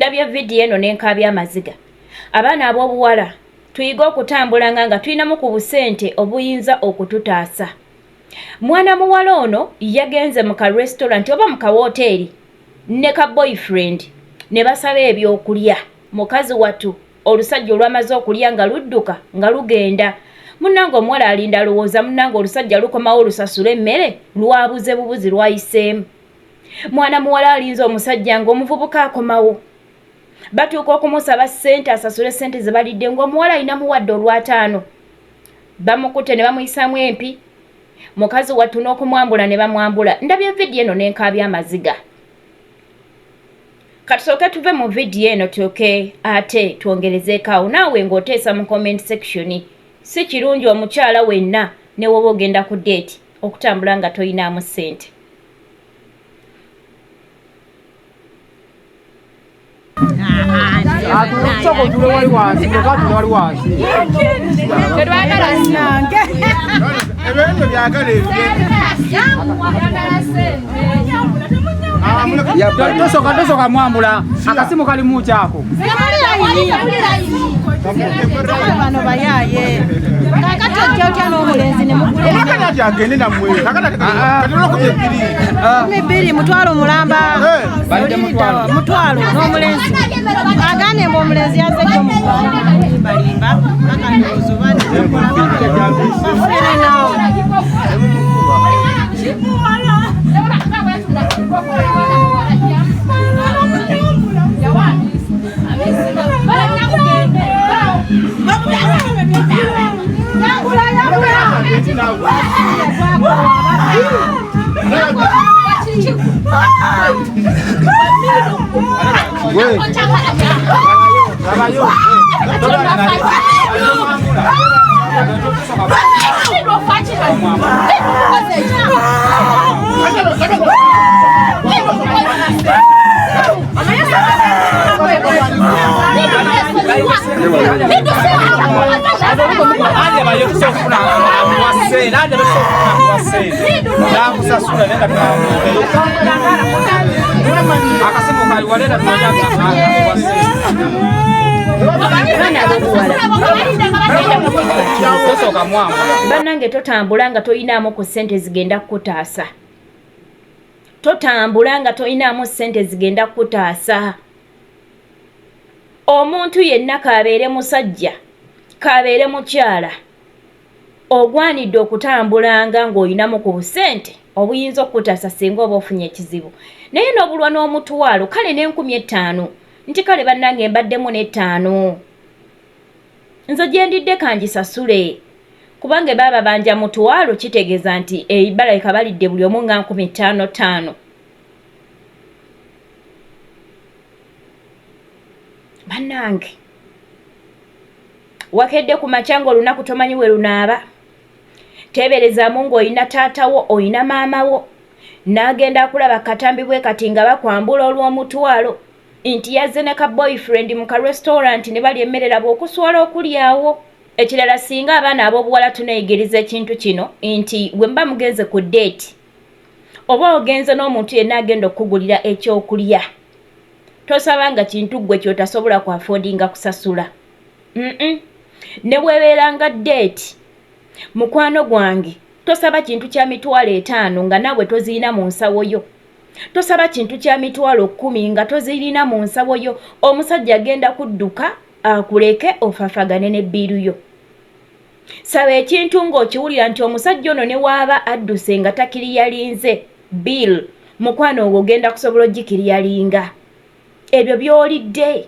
ndabye video eno nenkabya amaziga. Abaana ab'obuwala tuyiga okutambulanga nga tulinamu ku busente obuyinza okututaasa. Mwana muwala ono yagenze mu ka restaurant oba mu ka hoteeri ne ka boyfriend ne basaba ebyokulya. Mukazi watu olusajja olwamaze okulya nga ludduka nga lugenda. Munnange omuwala alinda alowooza munnange olusajja lukomawo lusasula emmere lwabuze bubuzi lwayiseemu. Mwana muwala alinze omusajja ng'omuvubuka akomawo. Batuuka okumusaba ssente asasule ssente ze balidde ng'omuwala alina muwadde olw'ataano. Bamukutte ne bamuyisaamu empi. Mukazi watu n'okumwambula ne bamwambula. Ndabye vidiyo eno n'enkaabya amaziga. Katusooke tuve mu vidiyo eno tuoke ate twongerezeeko awo naawe ng'oteesa mu comment section. Si kirungi omukyala wenna ne woba ogenda ku date okutambula nga toyinaamu ssente. Tosoka mwambula akasimu kali mu kyako. Bano bayaye. Kakati otya n'omulenzi ne mugule. Kakati agende na mwe. Kakati katolo ku bibiri. Mibiri mutwalo mulamba. Mutwalo n'omulenzi. Agane mbo omulenzi yazze kyo mu balimba. Akanyozo bane. Bannange totambula nga toyinaamu ku ssente zigenda kukutaasa. Totambula nga toyinaamu ssente zigenda kukutaasa. Omuntu yenna kabeere musajja, kabeere mukyala. Ogwanidde okutambulanga ng'oyinamu ku busente obuyinza okukutaasa singa oba ofunye ekizibu. Naye n'obulwa n'omutwalo kale n'5000 nti kale bannange mbaddemu n'5. Nze gyendidde kangisasule. Kubanga baba banja mutwalo kitegeeza nti eibala ekabalidde buli omu nga 5000. Bannange wakedde ku macyango olunaku tomanyi we lunaaba. Teberezaamu ng'olina taatawo olina maamawo n'agenda akulaba katambibwe kati nga bakwambula olw'omutwalo nti yazze ne ka boyfriend mu ka restaurant ne bali emmerera bw'okuswala okulyawo. Ekirala singa abaana ab'obuwala tunayigiriza ekintu kino nti bwe mba mugenze ku date oba ogenze n'omuntu yenna agenda okugulira ekyokulya tosaba nga kintu gwe kyotasobola ku affordinga kusasula. Ne bwebeeranga date mukwano gwange tosaba kintu kya 5,000 nga nawe toziina mu nsawo yo. Tosaba kintu kya 10,000 nga toziina mu nsawo yo. Omusajja agenda kudduka akuleke ofafagane ne biru yo. Saba ekintu ng'okiwulira nti omusajja ono ne waaba adduse nga takiriyalinze bill mukwano ogwo ogenda kusobola ogikiriyalinga. Ebyo by'olidde.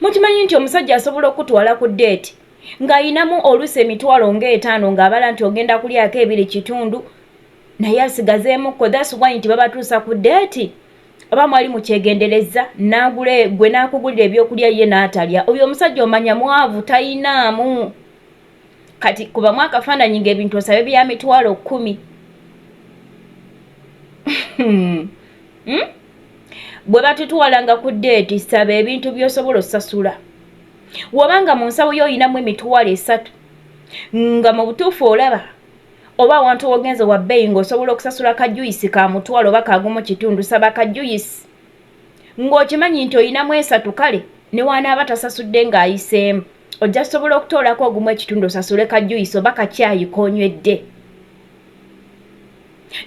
Mukimanyi nti omusajja asobola okutwala ku date ng'ayinamu oluusi 5,000 ng'abala nti ogenda kulyako 2 naye asigazeemukko. That's why nti babatuusa ku date oba mwali mukyegendereza gwe n'akugulira ebyokulya ye n'atalya. Oyo omusajja omanya mwavu tayinaamu. Kati kubamu akafaananyi ng'ebintu osabe bya 10,000. Bwe batutwalanga ku date saba ebintu by'osobola osasula. Wabanga mu nsawo yo oyinamu 3,000 nga mu butuufu olaba oba awantu ogenze wa bbeeyi ng'osobola okusasula ka juice ka 1,000 oba kagumu kitundu saba ka juice ng'okimanyi nti oyinamu 3 kale ne wanaaba tasasudde ng'ayiseemu ojja sobola okutoolako ogumu ekitundu osasule kajjuyiso oba kakyayi konywedde.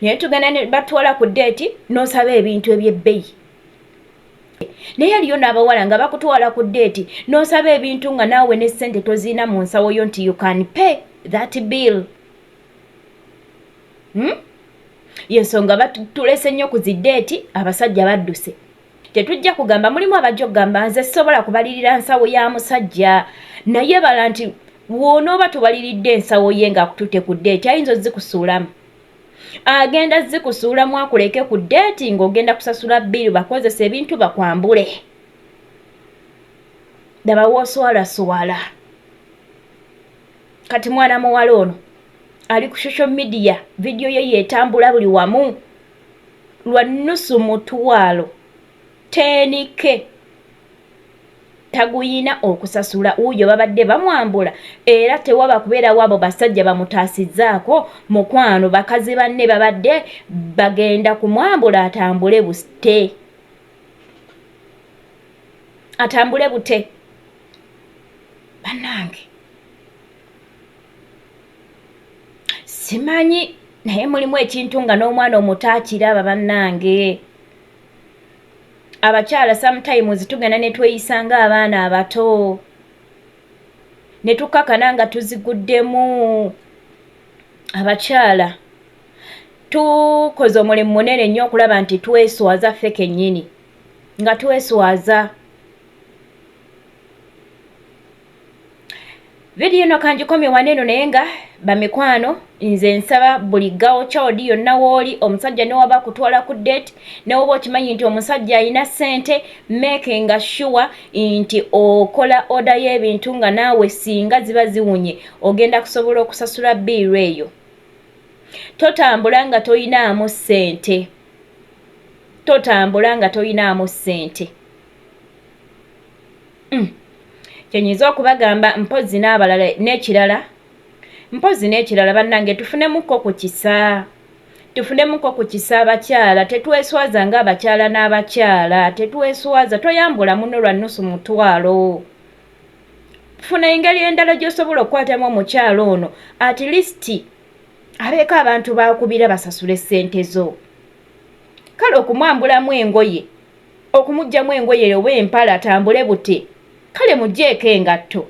Naye tugenda ne batwala ku deeti n'osaba ebintu eby'ebbeyi. Naye aliyo n'abawala nga bakutwala ku deeti n'osaba ebintu nga naawe ne ssente tozina mu nsawo yo nti you can pay that bill. Yensonga batulese nnyo ku zi deeti abasajja badduse. Tetujja kugamba mulimu abajja okugamba nze sobola kubalirira nsawo ya musajja naye bala nti wonooba tubaliridde ensawo ye ng'akutute ku deeti ayinza ozikusuulamu. Agenda zikusuulamu akuleke ku deeti ng'ogenda kusasula bbiri bakozesa ebintu bakwambule. Daba wooswalaswala. Kati mwana muwala ono ali ku social media video ye yeetambula buli wamu lwa nnusu mutwalo 10K taguyina okusasula uyo babadde bamwambula era tewaba kubeera wabo basajja bamutaasizzaako mukwano bakazi banne babadde bagenda kumwambula atambule bute. Atambule bute bannange simanyi naye mulimu ekintu nga n'omwana omuto akiraba bannange. Abakyala sometimes tugenda ne tweyisanga abaana abato ne tukakana nga tuziguddemu. Abakyala tukoze omulimu munene nnyo okulaba nti tweswaza ffe kennyini nga tweswaza. Video eno kangikomye waneeno naye nga bamikwano nze nsaba buli gawo kyodi yonna wooli omusajja ne waba kutwala ku date ne woba okimanyi nti omusajja alina ssente making sure nti okola oda y'ebintu nga naawe singa ziba ziwunye ogenda kusobola okusasula biiru eyo. Totambula nga toyinaamu ssente. Totambula nga toyinaamu ssente. Kyenyiza okubagamba mpozi n'abalala n'ekirala bannange tufunemuko ku kisa. Tufunemuko ku kisa abakyala tetweswaza nga abakyala n'abakyala tetweswaza toyambula muno lwa nnusu mutwalo. Funa engeri endala gy'osobola okukwatamu omukyalo ono at least abeeko abantu bakubira basasule ssente zo. Kale okumwambulamu engoye okumuggyamu engoye oba empala atambule bute kale mugjeeko engatto.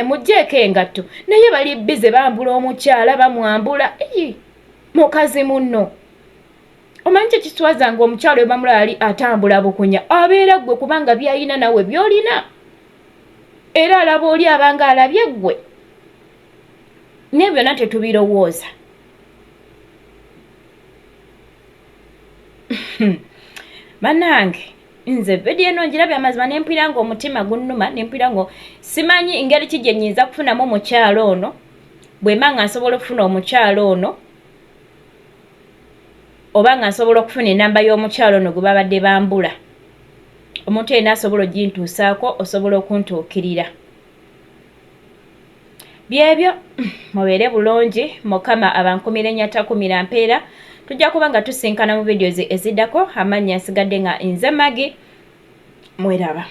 Mugjeeko engatto naye bali bize bambula omukyala bamwambula mukazi munno. Omanyi kye kiswaza nga omukyala we bamulaba ali atambula bukunya abeera ggwe kubanga byayina nawe byolina era alaba oli abanga alabye ggwe. Naye byonna tetubirowooza. Bannange nze video eno ngirabye amazima ne mpira nga omutima gunnuma ne mpira ngo simanyi engeri ki gye nnyinza kufunamu omukyalo ono bwe mba nga nsobola okufuna omukyalo ono oba nga nsobola okufuna enamba y'omukyalo ono gwe babadde bambula. Omuntu yenna asobola ogintuusaako osobola okuntuukirira. Byebyo mubeere bulungi Mukama abankumire nyatakumira mpeera. Tujja kuba nga tusinkana mu videos eziddako amannya nsigadde nga nze Maggie mweraba.